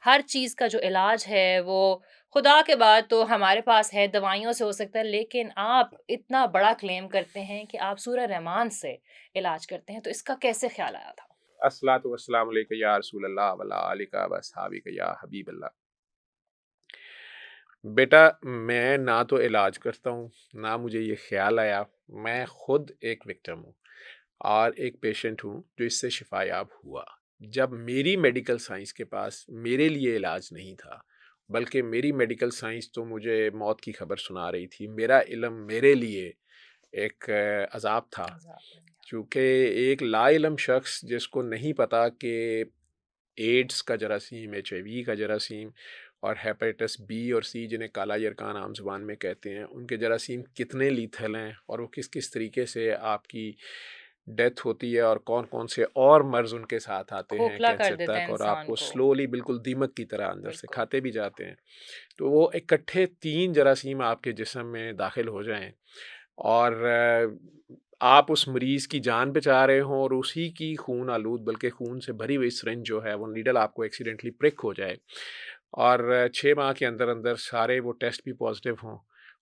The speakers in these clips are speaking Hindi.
हर चीज़ का जो इलाज है वो खुदा के बाद तो हमारे पास है, दवाइयों से हो सकता है, लेकिन आप इतना बड़ा क्लेम करते हैं कि आप सूरह रहमान से इलाज करते हैं, तो इसका कैसे ख़्याल आया था? अस्सलातु वस्सलामु अलैका या रसूल अल्लाह व अला आलिका व अस्हाबिका या हबीब अल्लाह। बेटा, मैं ना तो इलाज करता हूँ, ना मुझे ये ख़्याल आया। मैं खुद एक विक्टिम हूँ और एक पेशेंट हूँ जो इससे शिफायाब हुआ। जब मेरी मेडिकल साइंस के पास मेरे लिए इलाज नहीं था, बल्कि मेरी मेडिकल साइंस तो मुझे मौत की खबर सुना रही थी। मेरा इल्म मेरे लिए एक अज़ाब था, अज़ाब बन गया। चूँकि एक लाइल्म शख्स जिसको नहीं पता कि एड्स का जरासीम, एचआईवी का जरासीम और हेपेटाइटिस बी और सी, जिन्हें काला यरकान आम ज़ुबान में कहते हैं, उनके जरासीम कितने लीथल हैं और वो किस किस तरीके से आपकी डेथ होती है और कौन कौन से और मर्ज़ उनके साथ आते हैं खोखला कर कैंसर देता है तक, और इंसान आपको को। स्लोली बिल्कुल दीमक की तरह अंदर से बिल्कुल। खाते भी जाते हैं। तो वो इकट्ठे 3 जरासीम आपके जिस्म में दाखिल हो जाएँ और आप उस मरीज़ की जान बचा रहे हों और उसी की खून आलूद, बल्कि खून से भरी हुई सिरिंज जो है, वो नीडल आपको एक्सीडेंटली प्रिक हो जाए और 6 माह के अंदर-अंदर सारे वो टेस्ट भी पॉज़िटिव हों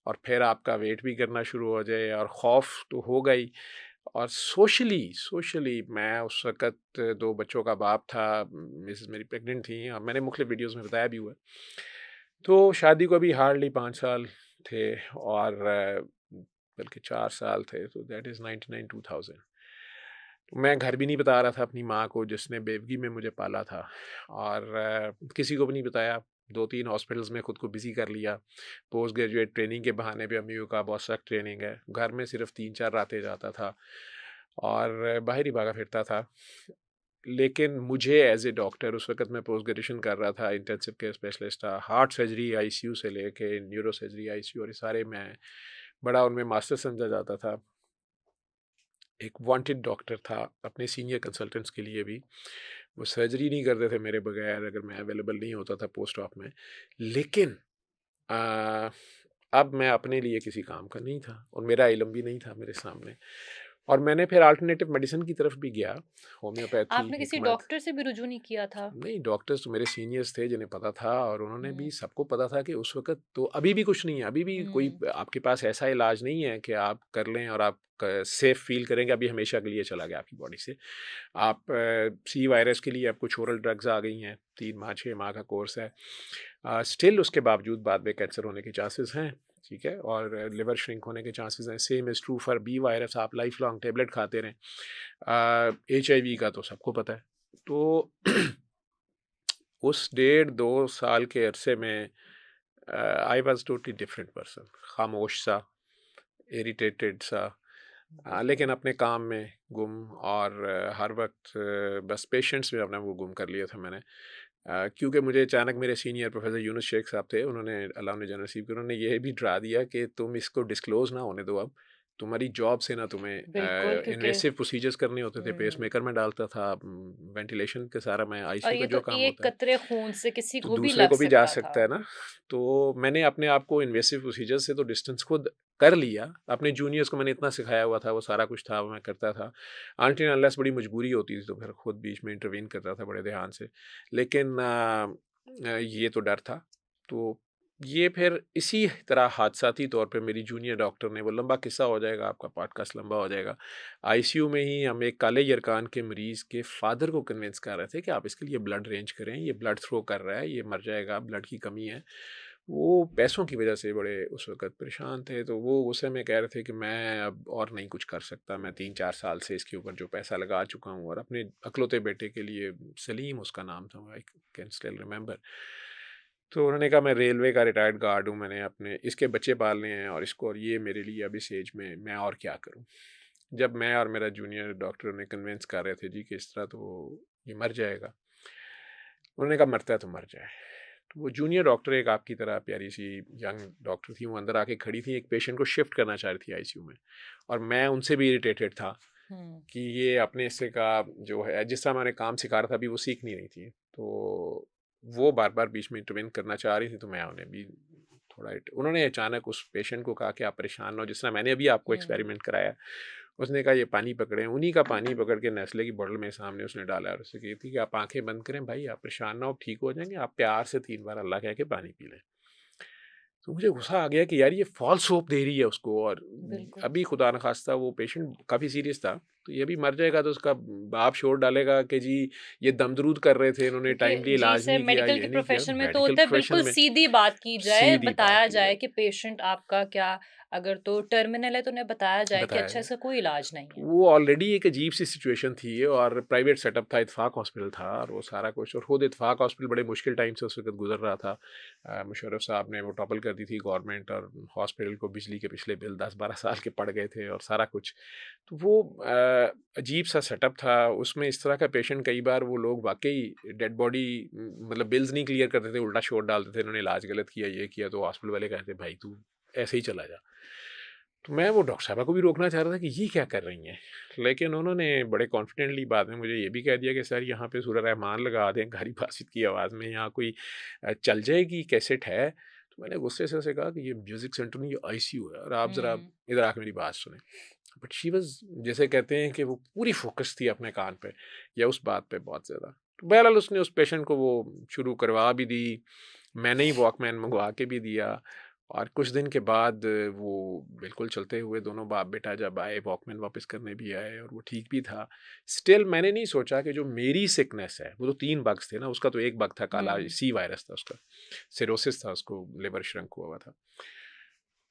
और फिर आपका वेट भी गिरना शुरू हो जाए और खौफ़ तो होगा ही। और सोशली सोशली मैं उस वक़्त 2 बच्चों का बाप था, मिसेज़ मेरी प्रेग्नेंट थीं और मैंने मुख्तलिफ़ वीडियोज़ में बताया भी हुआ है। तो शादी को अभी हार्डली 5 साल थे और बल्कि 4 साल थे, तो दैट इज़ 99 2000। तो मैं घर भी नहीं बता रहा था अपनी माँ को जिसने बेवगी में मुझे पाला था और किसी को भी नहीं बताया। 2-3 हॉस्पिटल्स में खुद को बिज़ी कर लिया। पोस्ट ग्रेजुएट ट्रेनिंग के बहाने पे अम्मी को कहा बहुत सख्त ट्रेनिंग है। घर में सिर्फ़ 3-4 रातें जाता था और बाहर ही भागा फिरता था। लेकिन मुझे एज़ ए डॉक्टर, उस वक़्त मैं पोस्ट ग्रेजुएशन कर रहा था, इंटेंसिव केयर स्पेशलिस्ट था, हार्ट सर्जरी आईसीयू से लेके न्यूरो सर्जरी आईसीयू और ये सारे मैं बड़ा उनमें मास्टर समझा जाता था। एक वांटेड डॉक्टर था अपने सीनियर कंसल्टेंट्स के लिए भी। वो सर्जरी नहीं करते थे मेरे बगैर अगर मैं अवेलेबल नहीं होता था पोस्ट ऑप में। लेकिन अ, अब मैं अपने लिए किसी काम का नहीं था और मेरा इल्म भी नहीं था मेरे सामने और मैंने फिर अल्टरनेटिव मेडिसिन की तरफ भी गया, होम्योपैथी, आपने किसी हिकमत। डॉक्टर से भी रुजू नहीं किया था? नहीं, डॉक्टर्स तो मेरे सीनियर्स थे जिन्हें पता था और उन्होंने भी, हुँ, सबको पता था कि उस वक़्त तो अभी भी कुछ नहीं है, अभी भी कोई हुँ। आपके पास ऐसा इलाज नहीं है कि आप कर लें और आप क सेफ़ फ़ील करेंगे अभी हमेशा के लिए चला गया आपकी बॉडी से। आप सी वायरस के लिए अब कुछ ओरल ड्रग्स आ गई हैं, 3 माह, 6 माह का कोर्स है। स्टिल उसके बावजूद बाद में कैंसर होने के चांसेस हैं, ठीक है? और लिवर श्रिंक होने के चांसेस हैं। Same is true for B virus, आप लाइफ़ लॉन्ग टेबलेट खाते रहें। एचआईवी का तो सबको पता है। तो उस डेढ़ 2 साल के अरसे में I was totally different person, खामोश सा, इरिटेटेड सा, लेकिन बिल्कुल। अपने काम में गुम और हर वक़्त बस पेशेंट्स में अपना वो गुम कर लिया था मैंने। क्योंकि मुझे अचानक मेरे सीनियर प्रोफ़ेसर यूनुस शेख साहब थे, उन्होंने, अल्लाह उन्हें जन्नत नसीब करे, उन्होंने ये भी डरा दिया कि तुम इसको डिस्क्लोज़ ना होने दो अब। तुम्हारी जॉब से ना तुम्हें बिल्कुल, क्योंकि इन्वेसिव प्रोसीजर्स करने होते थे, हुँ। पेसमेकर में डालता था, वेंटिलेशन का सारा, मैं और आईसीयू ये का तो जो काम एक होता है। कतरे खून से किसी तो को भी दूसरे लग को भी जा सकता था। सकता है ना। तो मैंने अपने आप को इन्वेसिव प्रोसीजर से तो डिस्टेंस खुद कर लिया। अपने जूनियर्स को मैंने इतना सिखाया हुआ था, वो सारा कुछ था, वो मैं करता था। अनटिल अनलेस बड़ी मजबूरी होती थी तो फिर खुद बीच में इंटरवीन करता था बड़े ध्यान से। लेकिन ये तो डर था। तो ये फिर इसी तरह हादसाती तौर पे मेरी जूनियर डॉक्टर ने, वो लंबा किस्सा हो जाएगा, आपका पॉडकास्ट लंबा हो जाएगा। आईसीयू में ही हम एक काले यरकान के मरीज़ के फ़ादर को कन्विंस कर रहे थे कि आप इसके लिए ब्लड अरेंज करें, ये ब्लड थ्रो कर रहा है, ये मर जाएगा, ब्लड की कमी है। वो पैसों की वजह से बड़े उस वक़्त परेशान थे, तो वो गुस्से में कह रहे थे कि मैं अब और नहीं कुछ कर सकता, मैं 3-4 साल से इसके ऊपर जो पैसा लगा चुका हूँ और अपने इकलौते बेटे के लिए, सलीम उसका नाम था, आई कैन स्टिल रिमेंबर। तो उन्होंने कहा मैं रेलवे का रिटायर्ड गार्ड हूँ, मैंने अपने इसके बच्चे पालने हैं और इसको, और ये मेरे लिए अब इस एज में मैं और क्या करूँ? जब मैं और मेरा जूनियर डॉक्टर उन्हें कन्विंस कर रहे थे जी कि इस तरह तो ये मर जाएगा। उन्होंने कहा मरता है तो मर जाए। तो वो जूनियर डॉक्टर, एक आपकी तरह प्यारी सी यंग डॉक्टर थी, वो अंदर आके खड़ी थी, एक पेशेंट को शिफ्ट करना चाह रही थी आईसीयू में और मैं उनसे भी इरिटेटेड था हुँ। कि ये अपने हिस्से का जो है, जिस तरह मैंने काम सिखा रहा था अभी वो सीख नहीं रही थी। तो वो बार-बार बीच में इंटरवेन करना चाह रही थी, तो मैं उन्हें भी थोड़ा उन्होंने अचानक उस पेशेंट को कहा कि आप परेशान ना हो, जिस तरह मैंने अभी आपको हुँ। एक्सपेरिमेंट कराया। उसने कहा ये पानी पकड़े, उन्हीं का पानी पकड़ के नेस्ले की बोतल में सामने उसने डाला और उससे कही थी कि आप आंखें बंद करें भाई, आप परेशान ना हो, ठीक हो जाएंगे, आप प्यार से 3 बार अल्लाह कह के पानी पी लें। तो मुझे गुस्सा आ गया कि यार ये फॉल्स होप दे रही है उसको, और बिल्कुल। अभी खुदा न खास्ता वो पेशेंट काफ़ी सीरियस था, तो ये भी मर जाएगा तो उसका बाप शोर डालेगा कि जी ये दमदरूद कर रहे थे, इन्होंने टाइमली क्योंकि जी इलाज सर, नहीं किया, मेडिकल ये के नहीं किया। प्रोफ़ेशन में तो मेडिकल होता है प्रोफेशन बिल्कुल में सीधी बात की जाए, सीधी बात बताया की जाए जाए, कि पेशेंट आपका क्या, अगर तो टर्मिनल है तो उन्हें बताया जाए कि बताया अच्छा जाए। इसका कोई इलाज नहीं तो है। वो ऑलरेडी एक अजीब सी सिचुएशन थी, और प्राइवेट सेटअप था, इत्तेफाक हॉस्पिटल था, और वो सारा कुछ, और खुद इत्तेफाक हॉस्पिटल बड़े मुश्किल टाइम से उस वक्त गुजर रहा था। मुशर्रफ साहब ने वो टॉपल कर दी थी गवर्नमेंट, और हॉस्पिटल को बिजली के पिछले बिल 10-12 साल के पड़ गए थे और सारा कुछ। तो वो अजीब सा सेटअप था, उसमें इस तरह का पेशेंट कई बार वो लोग वाकई डेड बॉडी, मतलब बिल्स नहीं क्लियर करते थे, उल्टा शोर डालते थे, इन्होंने इलाज गलत किया, ये किया, तो हॉस्पिटल वाले कहते भाई तू ऐसे ही चला जा। तो मैं वो डॉक्टर साहबा को भी रोकना चाह रहा था कि ये क्या कर रही हैं, लेकिन उन्होंने बड़े कॉन्फिडेंटली बाद में मुझे ये भी कह दिया कि सर यहाँ पे सूरह रहमान लगा दें गारी बासित की आवाज़ में, यहाँ कोई चल जाएगी कैसेट है। तो मैंने गुस्से से उसे कहा कि ये म्यूज़िक सेंटर नहीं, ये आईसीयू है, और आप ज़रा हुँ। इधर आके मेरी बात सुने। बट शी वाज़, जैसे कहते हैं कि वो पूरी फोकस थी अपने कान पे या उस बात पे बहुत ज़्यादा। तो बहरहाल उसने उस पेशेंट को वो शुरू करवा भी दी, मैंने ही वॉकमैन मंगवा के भी दिया, और कुछ दिन के बाद वो बिल्कुल चलते हुए दोनों बाप बेटा जब आए, वॉकमैन वापस करने भी आए, और वो ठीक भी था। स्टिल मैंने नहीं सोचा कि जो मेरी सिकनेस है, वो तो 3 बग्स थे ना, उसका तो 1 बग था, काला हुँ। सी वायरस था उसका, सिरोसिस था उसको, लिवर श्रिंक हुआ हुआ था।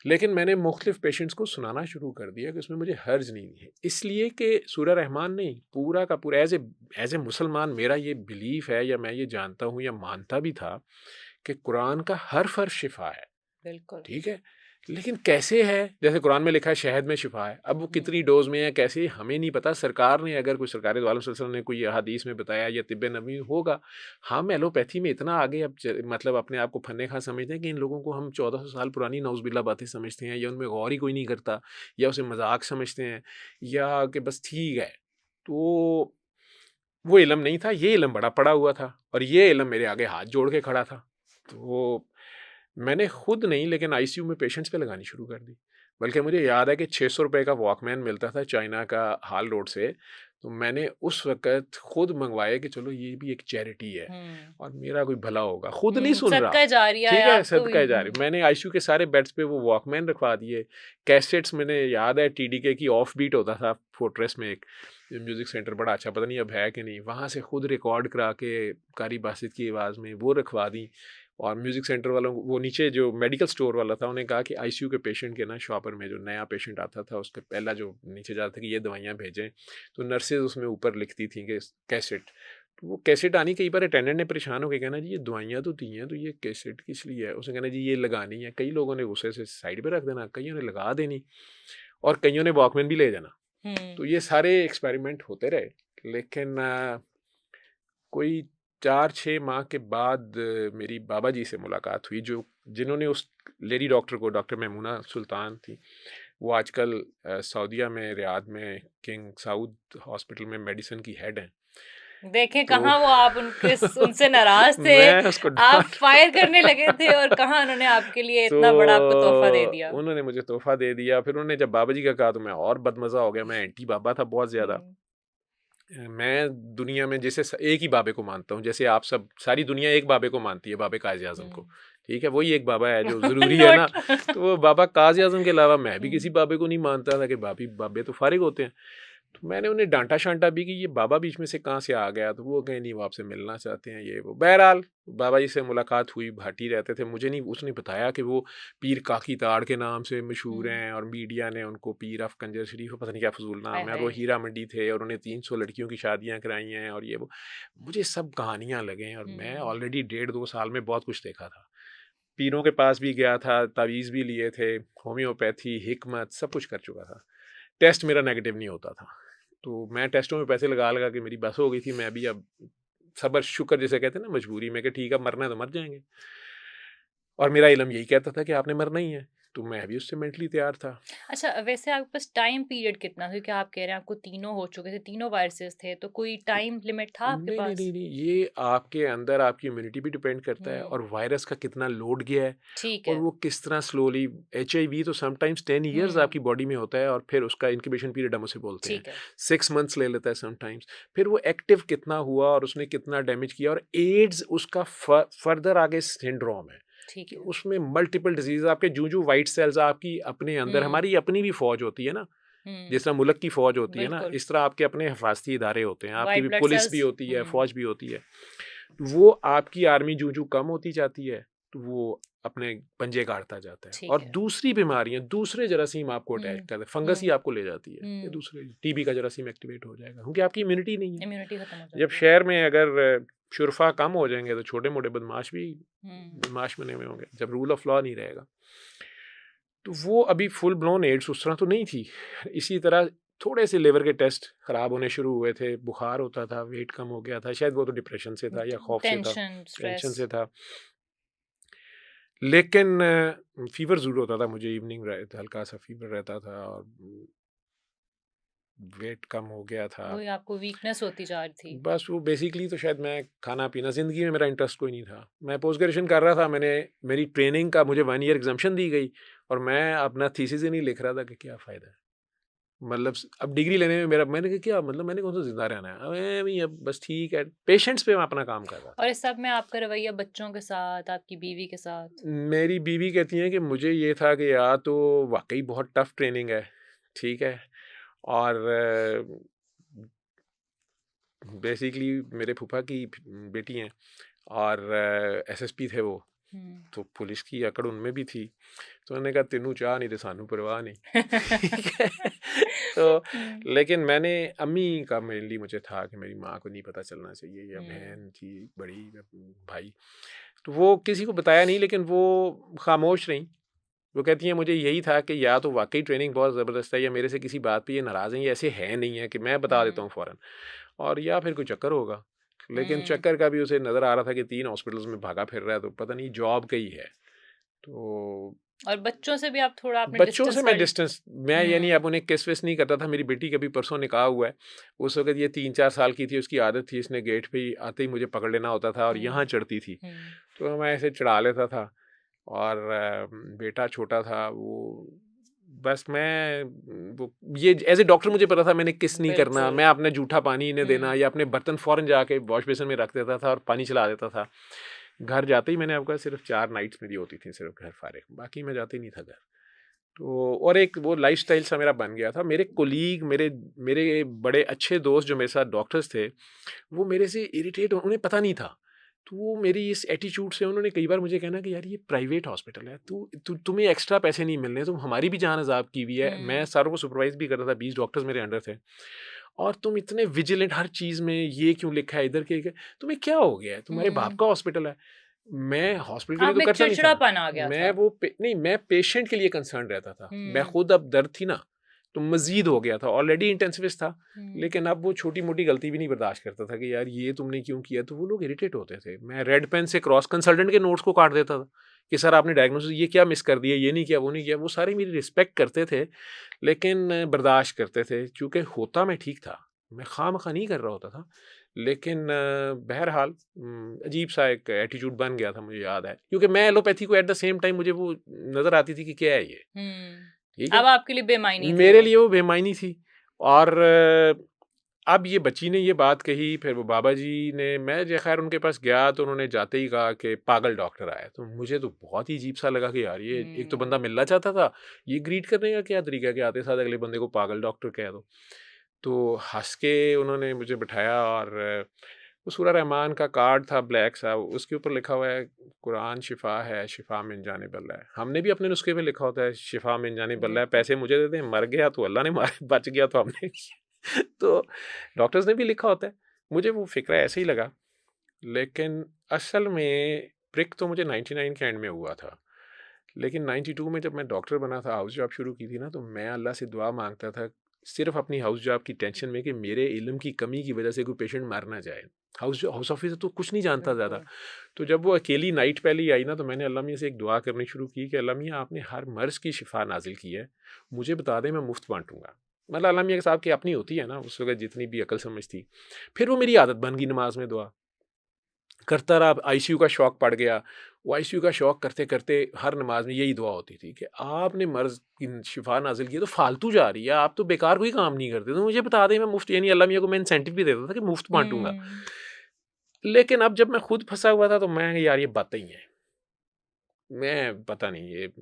लेकिन मैंने मुख्तलिफ पेशेंट्स को सुनाना शुरू कर दिया कि उसमें मुझे हर्ज नहीं है, इसलिए कि सूरह रहमान नहीं, पूरा का पूरा एज ए मुसलमान मेरा ये बिलीफ है, या मैं ये जानता हूँ या मानता भी था कि कुरान का हर फर्ज शिफा है। बिल्कुल। ठीक है, लेकिन कैसे है, जैसे कुरान में लिखा है शहद में शिफा है, अब वो हुँ। कितनी डोज में है, कैसे, हमें नहीं पता। सरकार ने, अगर कोई सरकार दो आलम सल्लल्लाहु अलैहि वसल्लम ने कोई हदीस में बताया या तिब्ब नबी होगा। हम एलोपैथी में इतना आगे अब मतलब अपने आप को फन्ने खा समझते हैं कि इन लोगों को हम 1400 साल पुरानी नौज़बिल्ला बातें समझते हैं, या उनमें गौर ही कोई नहीं करता, या उसे मजाक समझते हैं, या कि बस ठीक है। तो वो इल्म नहीं था, ये इल्म बड़ा पड़ा हुआ था, और ये इल्म मेरे आगे हाथ जोड़ के खड़ा था। तो मैंने खुद नहीं, लेकिन आईसीयू में पेशेंट्स पे लगानी शुरू कर दी। बल्कि मुझे याद है कि 600 रुपए का वॉकमैन मिलता था चाइना का हाल रोड से, तो मैंने उस वक़्त खुद मँगवाए कि चलो ये भी एक चैरिटी है हुँ। और मेरा कोई भला होगा। खुद नहीं हुँ, सुन रहा, सदका जारिया है ठीक है, आप तो सदका जारी। मैंने आईसीयू के सारे बेड्स पे वो वॉकमैन रखवा दिए। कैसेट्स मैंने याद है टीडीके की ऑफ बीट होता था फोर्ट्रेस में एक म्यूज़िक सेंटर बड़ा अच्छा, पता नहीं अब है कि नहीं, वहाँ से खुद रिकॉर्ड करा के कारी बासित की आवाज़ में वो रखवा दी। और म्यूज़िक सेंटर वालों को, वो नीचे जो मेडिकल स्टोर वाला था, उन्हें कहा कि आईसीयू के पेशेंट के ना शॉपर में जो नया पेशेंट आता था उसके पहला जो नीचे जाता था कि ये दवाइयाँ भेजें, तो नर्सेज उसमें ऊपर लिखती थी कि कैसेट। तो वो कैसेट आनी, कई बार अटेंडेंट ने परेशान होकर कहना जी ये दवाइयाँ तो दी हैं, तो ये कैसेट किस लिए है, उसने कहना जी ये लगानी है। कई लोगों ने गुस्से से साइड पे रख देना, कईयों ने लगा देनी, और कईयों ने वॉकमैन भी ले जाना। हुँ। तो ये सारे एक्सपेरिमेंट होते रहे, लेकिन कोई 4-6 माह के बाद मेरी बाबा जी से मुलाकात हुई, जो जिन्होंने उस लेडी डॉक्टर को, डॉक्टर मैमूना सुल्तान थी, वो आजकल सऊदीया में, रियाद में किंग साउद हॉस्पिटल में मेडिसिन की हेड हैं। देखें तो कहाँ वो आप उनके उनसे नाराज़ थे, मैं उसको आप डाँट फायर करने लगे थे और कहाँ उन्होंने आपके लिए तो इतना बड़ा आपको तोहफ़ा दे दिया। उन्होंने मुझे तोहफ़ा दे दिया। फिर उन्होंने जब बाबा जी का कहा तो मैं और बदमज़ा हो गया, मैं एंटी बाबा था बहुत ज़्यादा। हुँ। मैं दुनिया में जैसे एक ही बाबे को मानता हूँ, जैसे आप सब, सारी दुनिया एक बाबे को मानती है, बाबे काज़ी आज़म को। हुँ। ठीक है, वही एक बाबा है जो ज़रूरी है ना। नोट। तो वो बाबा काज़ी आज़म के अलावा मैं भी किसी हुँ। बाबे को नहीं मानता था, कि बाबे तो फ़ारिग होते हैं। तो मैंने उन्हें डाँटा-शाँटा भी कि ये बाबा बीच में से कहाँ से आ गया? तो वो कहे नहीं, वो आपसे मिलना चाहते हैं, ये वो। बहरहाल बाबा जी से मुलाकात हुई, भाटी रहते थे। मुझे नहीं, उसने बताया कि वो पीर काकी ताड़ के नाम से मशहूर हुँ। हैं, और मीडिया ने उनको पीर ऑफ कंजर शरीफ, पता नहीं क्या फ़ुज़ूल आय नाम है, और वो हाय! हीरा मंडी थे, और उन्हें 300 लड़कियों की शादियाँ कराई हैं, और ये वो। मुझे सब कहानियाँ लगें, और मैं हुँ। ऑलरेडी 1.5-2 साल में बहुत कुछ देखा था। पीरों के पास भी गया था, तावीज़ भी लिए थे, होम्योपैथी, हिकमत सब कुछ कर चुका था। टेस्ट मेरा नेगेटिव नहीं होता था। तो मैं टेस्टों में पैसे लगा-लगा के मेरी बस हो गई थी। मैं भी अब सब्र शुक्र जिसे कहते हैं ना, मजबूरी में, कि ठीक है, मरना है तो मर जाएँगे। और मेरा इल्म यही कहता था कि आपने मरना ही है। तो मैं भी उससे मेंटली तैयार था। अच्छा, वैसे आपके पास टाइम पीरियड कितना था? क्योंकि आप कह रहे हैं आपको तीनों हो चुके थे, तीनों वायरसेस थे, तो कोई टाइम लिमिट था आपके नहीं, नहीं, पास? नहीं, नहीं, ये आपके अंदर आपकी इम्यूनिटी भी डिपेंड करता है हुँ, और वायरस का कितना लोड गया है ठीक और है। वो किस तरह स्लोली। एचआईवी तो समटाइम्स 10 इयर्स हुँ, आपकी बॉडी में होता है और फिर उसका इंक्यूबेशन पीरियड हम उसे बोलते हैं। ठीक है, 6 मंथ्स ले लेता है समटाइम्स। फिर वो एक्टिव कितना हुआ और उसने कितना डैमेज किया, और एड्स उसका फर्दर आगे सिंड्रोम है ठीक कि है। उसमें मल्टीपल डिजीज आपके जू वाइट सेल्स आपकी अपने अंदर, हुँ, हमारी अपनी भी फौज होती है ना, हुँ, जिस तरह मुल्क की फ़ौज होती है ना, बिल्कुल। इस तरह आपके अपने हिफाज़ती इदारे होते हैं, आपकी व्हाइट भी ब्लड पुलिस भी सेल्स। होती है, हुँ, फ़ौज भी होती है। वो आपकी आर्मी जूँ-जूँ कम होती जाती है, तो वो अपने पंजे गाड़ता जाता है ठीक और है। दूसरी बीमारियाँ, दूसरे जरासीम आपको अटैक हुँ, करते हैं, फंगस ही हुँ, आपको ले जाती है। ये हुँ, दूसरे टीबी का जरासीम एक्टिवेट हो जाएगा क्योंकि आपकी इम्यूनिटी नहीं है। इम्यूनिटी खत्म हो जब जाती है। शहर में अगर शुरफा कम हो जाएँगे तो छोटे-मोटे बदमाश भी हुँ, बदमाश बने हुए होंगे, जब रूल ऑफ लॉ नहीं रहेगा। तो वो अभी फुल ब्लोन एड्स उस तरह तो नहीं थी। इसी तरह थोड़े से लिवर के टेस्ट खराब होने शुरू हुए थे, बुखार होता था, वेट कम हो गया था, शायद वो तो डिप्रेशन से था या खौफ से था, टेंशन, टेंशन स्ट्रेस। से था। लेकिन फ़ीवर ज़रूर होता था मुझे, इवनिंग हल्का-सा फ़ीवर रहता था और वेट कम हो गया था। वही आपको वीकनेस होती जा रही थी। बस वो बेसिकली तो शायद मैं खाना-पीना, ज़िंदगी में मेरा इंटरेस्ट कोई नहीं था। मैं पोस्ट ग्रेजुएशन कर रहा था, मैंने मेरी ट्रेनिंग का मुझे 1 ईयर एग्ज़म्पशन दी गई और मैं अपना थीसिस ही नहीं लिख रहा था कि क्या फ़ायदा है। मतलब अब डिग्री लेने में मेरा, मैंने कहा क्या मतलब, मैंने कौन-सा ज़िंदा रहना है? अबे भई अब बस ठीक है, पेशेंट्स पे मैं अपना काम कर रहा और था। इस सब में आपका रवैया बच्चों के साथ, आपकी बीवी के साथ? मेरी बीवी कहती हैं कि मुझे ये था कि या तो वाक़ई बहुत टफ़ ट्रेनिंग है, ठीक है? और बेसिकली मेरे फूफा की बेटी हैं और एसएसपी थे वो, हुँ। तो पुलिस की अकड़ उनमें भी थी। तो उन्होंने कहा तेनू चाह नहीं ते सानू परवाह नहीं। ठीक है? तो हुँ, लेकिन मैंने, अम्मी का मेनली मुझे था कि मेरी माँ को नहीं पता चलना चाहिए, या हुँ, बहन थी बड़ी या भाई, तो वो किसी को बताया नहीं, लेकिन वो खामोश रहीं। वो कहती हैं मुझे यही था कि या तो वाक़ई ट्रेनिंग बहुत ज़बरदस्त है, या मेरे से किसी बात पे ये नाराज़ हैं, ये ऐसे है नहीं है कि मैं बता देता हुँ, हूँ फ़ौरन, और या फिर कोई चक्कर होगा। लेकिन हुँ। चक्कर का भी उसे नज़र आ रहा था कि 3 हॉस्पिटल्स में भागा फिर रहा है, तो पता नहीं जॉब का ही है। तो और बच्चों से भी आप थोड़ा आपने बच्चों से डिस्टेंस मैं कर। डिस्टेंस, मैं ये नहीं हुँ, अब उन्हें किस-विस नहीं करता था। मेरी बेटी का भी परसों निकाह हुआ है। उस वक़्त ये 3-4 साल की थी, उसकी आदत थी, इसने गेट पे ही आते ही मुझे पकड़ लेना होता था और यहाँ हुँ, चढ़ती थी। हुँ, तो मैं ऐसे चढ़ा लेता था और बेटा छोटा था वो, बस मैं वो ये एज़ अ डॉक्टर मुझे पता था मैंने किस नहीं करना। बिल्कुल। मैं अपना जूठा पानी इन्हें देना हुँ, या अपने बर्तन फ़ौरन जाके वॉश बेसिन में रख देता था और पानी चला देता था। घर जाते ही मैंने आपको सिर्फ़ 4 नाइट्स मेरी होती थी सिर्फ़ घर फ़ारिग, बाकी मैं जाता ही नहीं था घर। तो और एक वो लाइफ़स्टाइल सा मेरा बन गया था। मेरे कोलीग, मेरे मेरे बड़े अच्छे दोस्त जो मेरे साथ डॉक्टर्स थे, वो मेरे से इरिटेट, उन्हें पता नहीं था। तो वो मेरी इस एटीट्यूड से उन्होंने कई बार मुझे कहना कि यार ये प्राइवेट हॉस्पिटल है, तुम्हें एक्स्ट्रा पैसे नहीं मिलने, तुम हमारी भी जान अज़ाब की हुई है। मैं हुँ, सारों को सुपरवाइज़ भी करता था, 20 डॉक्टर्स मेरे अंडर थे। और तुम इतने विजिलेंट हर चीज़ में, ये क्यों लिखा है इधर के, तुम्हें क्या हो गया है? तुम्हारे बाप हुँ। का हॉस्पिटल है। मैं हॉस्पिटल के लिए आप तो में एक करता नहीं था। चिड़चिड़ापन आ गया मैं था। वो पे नहीं, मैं पेशेंट के लिए कंसर्न रहता था। मैं हुँ, खुद अब दर्द थी ना, तो मज़ीद हो गया था। ऑलरेडी इंटेंसिविस्ट था, हुँ, लेकिन अब वो छोटी-मोटी गलती भी नहीं बर्दाश्त करता था कि यार ये तुमने क्यों किया? तो वो लोग इरिटेट होते थे। मैं रेड पेन से क्रॉस कंसल्टेंट के नोट्स को काट देता था कि सर आपने डायग्नोसिस ये क्या मिस कर दिया, ये नहीं किया, वो नहीं किया। वो सारे मेरी रिस्पेक्ट करते थे, लेकिन बर्दाश्त करते थे क्योंकि होता मैं ठीक था। मैं खामख़ा नहीं कर रहा होता था। लेकिन बहरहाल अजीब-सा एक एटीट्यूड बन गया था, मुझे याद है। क्योंकि मैं एलोपैथी को एट द सेम टाइम मुझे वो नज़र आती थी कि क्या है ये? हुँ। ठीक है? अब आपके लिए बेमायनी थी मेरे वो। लिए वो बेमायनी थी। और अब ये बच्ची ने ये बात कही, फिर वो बाबा जी ने, मैं जो खैर उनके पास गया तो उन्होंने जाते ही कहा कि पागल डॉक्टर आया। तो मुझे तो बहुत ही अजीब-सा लगा कि यार ये एक तो हुँ, बंदा मिलना चाहता था, ये ग्रीट करने का क्या तरीका है कि आते साथ अगले बंदे को पागल डॉक्टर कह दो। तो हँस के उन्होंने मुझे बिठाया और वो सूरा रहमान का कार्ड था ब्लैक सा, उसके ऊपर लिखा हुआ है कुरान शिफ़ा है, शिफ़ा मिन जानिबल्लाह है। हमने भी अपने नुस्खे पे लिखा होता है शिफ़ा मिन जानिबल्लाह है, बिल्कुल। पैसे मुझे दे दें, मर गया तो अल्लाह ने मारा, बच गया तो हमने। तो डॉक्टर्स ने भी लिखा होता है। मुझे वो फ़िक्रा ऐसे ही लगा, लेकिन असल में प्रिक तो मुझे 99 के एंड में हुआ था। लेकिन 92 में जब मैं डॉक्टर बना था, हाउस जॉब शुरू की थी ना, तो मैं अल्लाह से दुआ माँगता था, सिर्फ अपनी हाउस जॉब की टेंशन में कि मेरे इल्म की कमी की वजह से कोई पेशेंट मर ना जाए। हाउस ऑफिसर तो कुछ नहीं जानता ज़्यादा। बिल्कुल। तो जब वो अकेली नाइट पहले आई ना, तो मैंने अल्लाह मियाँ से एक दुआ करनी शुरू की कि अल्लाह मियाँ आपने हर मर्ज़ की शिफा नाजिल की है, मुझे बता दें मैं मुफ्त बांटूंगा। मतलब अल्लाह मियाँ साहब की अपनी होती है ना उस वक्त जितनी भी अकल समझ थी। फिर वो मेरी आदत बन गई नमाज में दुआ करता रहा। आईसीयू का शौक पड़ गया। वो आईसीयू का शौक करते करते हर नमाज में यही दुआ होती थी कि आपने मर्ज़ की शिफा नाजिल की है तो फालतू जा रही है, आप तो बेकार कोई काम नहीं करते, तो मुझे बता दें मैं मुफ्त, यानी अल्लाह मियाँ को मैं इंसेंटिव भी देता था कि मुफ्त बांटूंगा। हुँ। लेकिन अब जब मैं खुद फंसा हुआ था तो मैं यार ये बातें ही हैं, मैं पता नहीं ये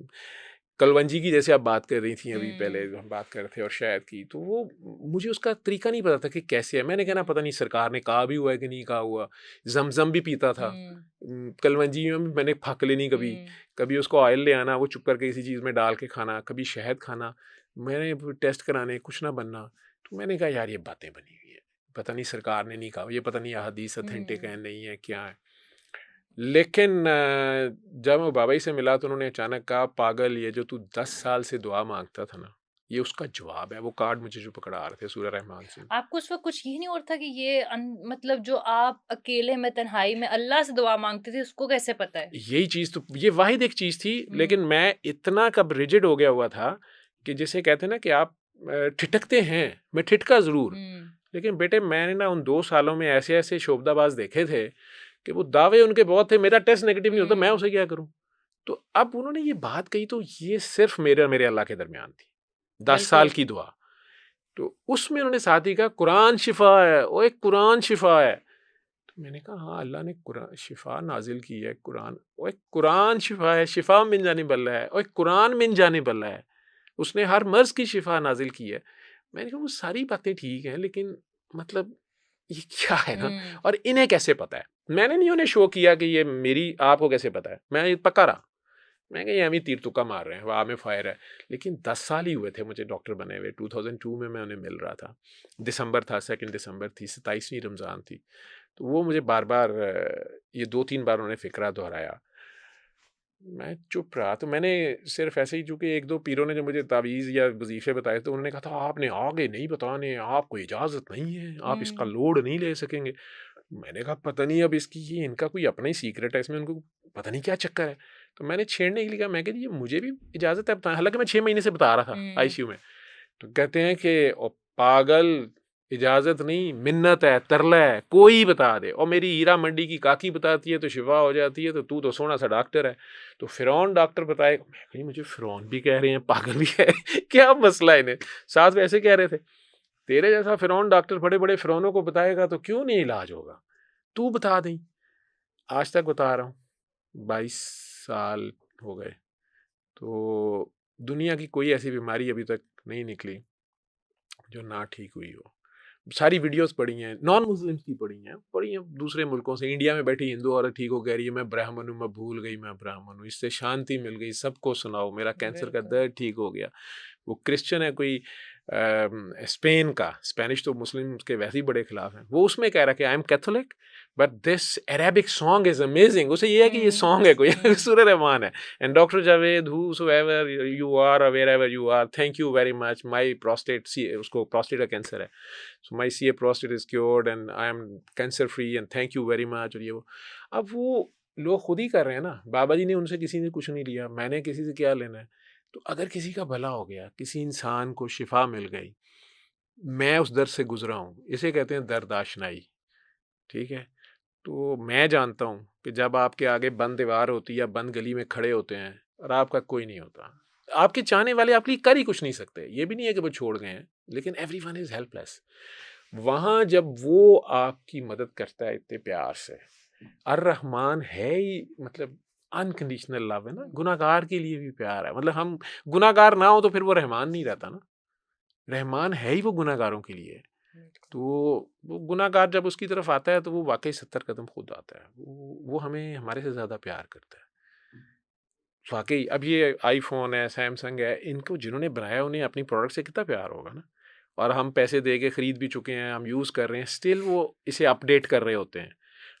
कलवंजी की जैसे आप बात कर रही थी अभी पहले हुँ। हम बात कर रहे थे और शायद की, तो वो मुझे उसका तरीका नहीं पता था कि कैसे है। मैंने कहना पता नहीं सरकार ने कहा भी हुआ है कि नहीं कहा हुआ। जमजम भी पीता था। हुँ। कलवंजी में भी मैंने फाक लेनी कभी। हुँ। कभी उसको ऑयल ले आना, वो चुप करके किसी चीज़ में डाल के खाना, कभी शहद खाना। मैंने टेस्ट कराने कुछ ना बनना। तो मैंने कहा यार ये बातें बनी हुई है, पता नहीं सरकार ने नहीं कहा, ये पता नहीं हदीस अथेंटिक है हुँ। नहीं है क्या है। लेकिन जब मैं बाबा जी से मिला तो उन्होंने अचानक कहा पागल ये जो तू 10 साल से दुआ मांगता था ना, ये उसका जवाब है। वो कार्ड मुझे जो पकड़ा रहे थे सूरह रहमान से। आपको उस वक़्त कुछ ये नहीं हो रहा था कि ये मतलब जो आप अकेले में तन्हाई में अल्लाह से दुआ माँगते थे, उसको कैसे पता है? यही चीज़ तो ये वाहिद एक चीज़ थी, लेकिन हुँ। मैं इतना कब रिजिड हो गया हुआ था कि जिसे कहते हैं ना कि आप ठिठकते हैं, मैं ठिठका ज़रूर। हुँ। लेकिन बेटे मैंने ना उन 2 सालों में ऐसे-ऐसे शोबदाबाज़ देखे थे कि वो दावे उनके बहुत थे, मेरा टेस्ट नेगेटिव नहीं होता, मैं हुँ। उसे क्या करूँ? तो अब उन्होंने ये बात कही तो ये सिर्फ़ मेरे और मेरे अल्लाह के दरमियान थी। 10 साल बिल्कुल। की दुआ। तो उसमें उन्होंने साथ ही कहा कुरान शिफ़ा है, ओए कुरान शिफ़ा है। तो मैंने कहा हाँ, अल्लाह ने कुरान शिफ़ा नाज़िल की है कुरान। ओए कुरान शिफ़ा है, शिफ़ा मिन जानिबिल्लाह है, ओए कुरान मिन जानिबिल्लाह है। उसने हर मर्ज़ की शिफ़ा नाज़िल की है। मैंने कहा वो सारी बातें ठीक हैं, लेकिन मतलब ये क्या है ना, हुँ। और इन्हें कैसे पता है? मैंने नहीं उन्हें शो किया कि ये मेरी आपको कैसे पता है? मैं पक्का रहा। मैं कहा ये हम ही तीर तुक्का मार रहे हैं, हवा में फायर है। लेकिन 10 साल ही हुए थे मुझे डॉक्टर बने हुए। 2002 में मैं उन्हें मिल रहा था। दिसंबर था, 2 दिसंबर थी, 27वीं रमज़ान थी। तो वो मुझे बार-बार ये 2-3 बार उन्होंने फ़िक्रा दोहराया। मैं चुप रहा। तो मैंने सिर्फ़ ऐसे ही, चूँकि 1-2 पीरों ने जो मुझे तावीज़ या वज़ीफ़े बताए तो उन्होंने कहा था आपने आगे नहीं बताने, आपको इजाज़त नहीं है, आप इसका हुँ। लोड नहीं ले सकेंगे। मैंने कहा पता नहीं अब इसकी ये इनका कोई अपना ही सीक्रेट है, इसमें उनको पता नहीं क्या चक्कर है। तो मैंने छेड़ने के लिए कहा मैं कहा जी मुझे भी इजाज़त है बताएँ, हालाँकि मैं 6 महीने से बता रहा था हुँ। आईसीयू में। तो कहते हैं कि ओ पागल, इजाज़त नहीं मिन्नत है, तरला है, कोई बता दे। और मेरी हीरा मंडी की काकी बताती है तो शिफ़ा हो जाती है, तो तू तो सोना सा डॉक्टर है। तो फ़िरौन डॉक्टर बताएगा। मैं कहा मुझे फ़िरौन भी कह रहे हैं, पागल भी कह रहे हैं, क्या मसला है इन्हें? साथ में ऐसे कह रहे थे, तेरे जैसा फ़िरौन डॉक्टर बड़े-बड़े फ़िरौनों को बताएगा तो क्यों नहीं इलाज होगा? तू बता दें। आज तक बता रहा हूँ, 22 साल हो गए। तो दुनिया की कोई ऐसी बीमारी अभी तक नहीं निकली जो ना ठीक हुई हो। सारी वीडियोस पड़ी हैं, नॉन मुस्लिम्स की पड़ी हैं दूसरे मुल्कों से। इंडिया में बैठी हिंदू औरत ठीक हो कह रही है मैं ब्राह्मण हूँ, मैं भूल गई मैं ब्राह्मण हूँ, इससे शांति मिल गई, सबको सुनाओ मेरा कैंसर का बिल्कुल। दर्द ठीक हो गया। वो क्रिश्चियन है कोई स्पेन का, स्पेनिश तो मुस्लिम के वैसे ही बड़े खिलाफ हैं। वो उसमें कह रहा है कि I am Catholic but this Arabic song is amazing. उसे ये है कि ये हुँ। सॉन्ग है कोई हुँ। सूरह रहमान है। And doctor Javed whosoever you are or wherever you are, thank you very much, my prostate C उसको प्रोस्टेट का कैंसर है। So my CA prostate is cured and I am cancer free and thank you very much और ये वो। अब वो लोग खुद ही कर रहे हैं ना, बाबा जी ने उनसे किसी ने कुछ नहीं लिया, मैंने किसी से क्या लेना है? तो अगर किसी का भला हो गया, किसी इंसान को शिफा मिल गई, मैं उस दर्द से गुजरा हूँ, इसे कहते हैं दर्द आशनाई, ठीक है? तो मैं जानता हूँ कि जब आपके आगे बंद दीवार होती है या बंद गली में खड़े होते हैं और आपका कोई नहीं होता, आपके चाहने वाले आपके लिए कर ही कुछ नहीं सकते। ये भी नहीं है कि वो छोड़ गए हैं, लेकिन एवरीवन इज़ हेल्पलेस। वहाँ जब वो आपकी मदद करता है इतने प्यार से, अर्रहमान है ही मतलब अनकंडीशनल लव है ना, गुनहगार के लिए भी प्यार है। मतलब हम गुनहगार ना हो तो फिर वो रहमान नहीं रहता ना, रहमान है ही वो गुनहगारों के लिए। बिल्कुल। तो वो गुनहगार जब उसकी तरफ आता है तो वो वाक़ई 70 कदम खुद आता है। वो हमें हमारे से ज़्यादा प्यार करता है। वाक़ई अब ये आईफ़ोन है, सैमसंग है, इनको जिन्होंने बनाया उन्हें अपनी प्रोडक्ट से कितना प्यार होगा ना। और हम पैसे दे के खरीद भी चुके हैं, हम यूज़ कर रहे हैं, स्टिल वो इसे अपडेट कर रहे होते हैं।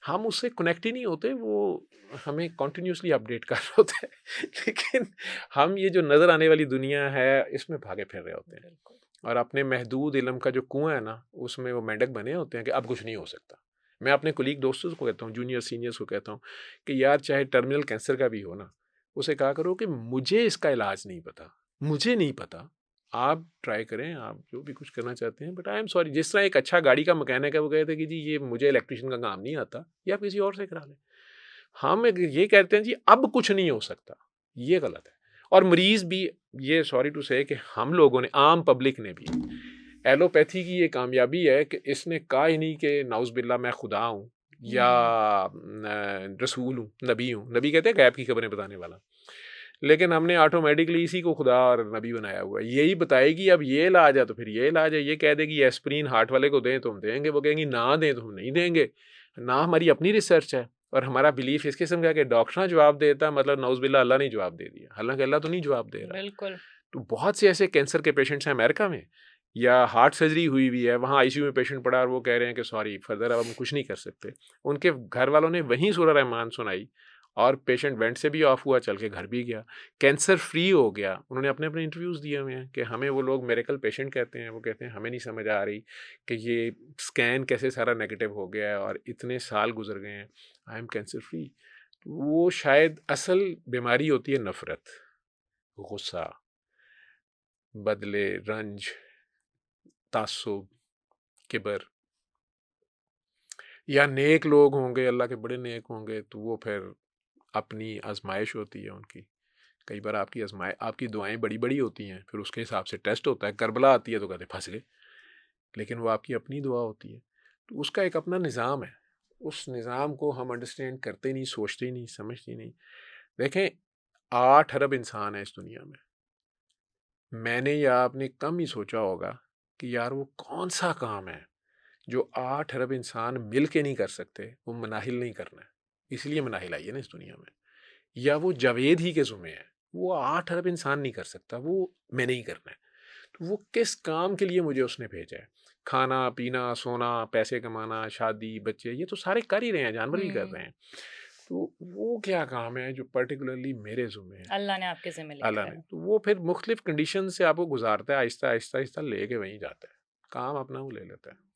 हम उससे कनेक्ट ही नहीं होते, वो हमें कंटिन्यूअसली अपडेट कर रहे होते हैं। लेकिन हम ये जो नज़र आने वाली दुनिया है, इसमें भागे फिर रहे होते हैं। बिल्कुल। और अपने महदूद इल्म का जो कुआं है ना, उसमें वो मेंढक बने होते हैं कि अब कुछ नहीं हो सकता। मैं अपने कुलीग दोस्तों को कहता हूँ, जूनियर सीनियर्स को कहता हूँ कि यार चाहे टर्मिनल कैंसर का भी हो ना, उसे कहा करो कि मुझे इसका इलाज नहीं पता, मुझे नहीं पता, आप ट्राई करें, आप जो भी कुछ करना चाहते हैं, बट आई एम सॉरी। जिस तरह एक अच्छा गाड़ी का मैकेनिक है, वो कहते हैं कि जी ये मुझे इलेक्ट्रिशियन का काम नहीं आता, ये आप किसी और से करा लें। हम ये कहते हैं जी अब कुछ नहीं हो सकता, ये गलत है। और मरीज भी, ये सॉरी टू से कि हम लोगों ने, आम पब्लिक ने भी, एलोपैथी की ये कामयाबी है कि इसने कहा ही नहीं कि नाउज़ बिल्ला मैं खुदा हूँ या हुँ। रसूल हूँ, नबी हूँ। नबी कहते हैं गैब की खबरें बताने वाला। लेकिन हमने ऑटोमेटिकली इसी को खुदा और नबी बनाया हुआ है। यही बताएगी अब ये इलाज है तो फिर ये इलाज है, ये कह देगी एस्प्रिन हार्ट वाले को दें तो हम देंगे, वो कहेंगी ना दें तो हम नहीं देंगे। ना हमारी अपनी रिसर्च है और हमारा बिलीफ इस किस्म का है कि डॉक्टर ना जवाब देता, मतलब नाउज़ बिल्ला अल्लाह ने जवाब दे दिया। हालाँकि अल्लाह तो नहीं जवाब दे रहा। बिल्कुल। तो बहुत से ऐसे कैंसर के पेशेंट्स हैं अमेरिका में, या हार्ट सर्जरी हुई हुई है, वहाँ आईसीयू में पेशेंट पड़ा और वो कह रहे हैं कि सॉरी फर्दर अब हम कुछ नहीं कर सकते। उनके घर वालों ने वहीं सूरह रहमान सुनाई और पेशेंट वेंट से भी ऑफ हुआ, चल के घर भी गया, कैंसर फ्री हो गया। उन्होंने अपने अपने इंटरव्यूज़ दिए हुए हैं कि हमें वो लोग मेरेकल पेशेंट कहते हैं। वो कहते हैं हमें नहीं समझ आ रही कि ये स्कैन कैसे सारा नेगेटिव हो गया है और इतने साल गुजर गए हैं, आई एम कैंसर फ्री। वो शायद असल बीमारी होती है नफ़रत, गुस्सा, बदले, रंज, तासुब, किबर। या नेक लोग होंगे, अल्लाह के बड़े नेक होंगे, तो वो फिर अपनी आजमाइश होती है उनकी। कई बार आपकी दुआएं बड़ी बड़ी होती हैं, फिर उसके हिसाब से टेस्ट होता है। करबला आती है तो कहते फंस गए, लेकिन वो आपकी अपनी दुआ होती है। तो उसका एक अपना निज़ाम है। उस निज़ाम को हम अंडरस्टैंड करते नहीं, सोचते नहीं, समझते नहीं। देखें, 8 अरब इंसान है इस दुनिया में। मैंने या आपने कम ही सोचा होगा कि यार वो कौन सा काम है जो 8 अरब इंसान मिल के नहीं कर सकते। वो मनाहिल नहीं करना है, इसलिए मनाहिल आई है ना इस दुनिया में। या वो जावेद ही के ज़ुम्मे है, वो 8 अरब इंसान नहीं कर सकता, वो मैंने ही करना है। तो वो किस काम के लिए मुझे उसने भेजा है? खाना पीना सोना, पैसे कमाना, शादी, बच्चे, ये तो सारे कर ही रहे हैं, जानवर भी कर हुँ। रहे हैं। तो वो क्या काम है जो पर्टिकुलरली मेरे ज़ुम्मे है, अल्लाह ने आपके ज़िम्मे अल्लाह लिखा ने? है। तो वो फिर मुख्तलिफ कंडीशन से आपको गुजारता है, आहिस्ता आहिस्ता आहिस्ता लेके वहीं जाता है। काम अपना वो ले लेता है।